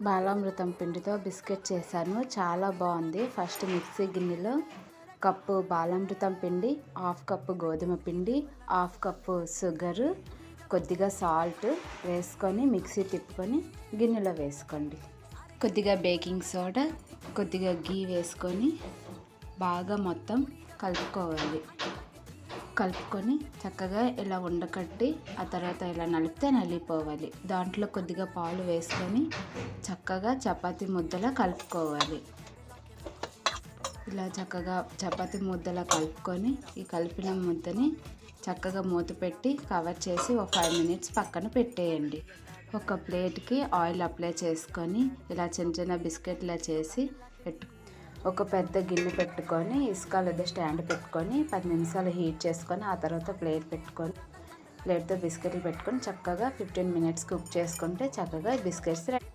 బాలామృతం పిండితో బిస్కెట్ చేశాను, చాలా బాగుంది. ఫస్ట్ మిక్సీ గిన్నెలో కప్పు బాలామృతం పిండి, హాఫ్ కప్పు గోధుమ పిండి, హాఫ్ కప్పు షుగరు, కొద్దిగా సాల్ట్ వేసుకొని మిక్సీ తిప్పుకొని గిన్నెలో వేసుకోండి. కొద్దిగా బేకింగ్ సోడా, కొద్దిగా గీ వేసుకొని బాగా మొత్తం కలుపుకోవాలి. కలుపుకొని చక్కగా ఇలా ఉండకట్టి ఆ తర్వాత ఇలా నలిపితే నలిగిపోవాలి. దాంట్లో కొద్దిగా పాలు వేసుకొని చక్కగా చపాతీ ముద్దలా కలుపుకోవాలి. ఇలా చక్కగా చపాతీ ముద్దలా కలుపుకొని ఈ కలిపిన ముద్దని చక్కగా మూత పెట్టి కవర్ చేసి ఒక 5 మినిట్స్ పక్కన పెట్టేయండి. ఒక ప్లేట్కి ఆయిల్ అప్లై చేసుకొని ఇలా చిన్న చిన్న బిస్కెట్లా చేసి ఒక పెద్ద గిన్నె పెట్టుకొని ఇసుక లేదా స్టాండ్ పెట్టుకొని 10 నిమిషాలు హీట్ చేసుకొని ఆ తర్వాత ప్లేట్తో బిస్కెట్లు పెట్టుకొని చక్కగా 15 మినిట్స్ కుక్ చేసుకుంటే చక్కగా బిస్కెట్స్ రెడీ.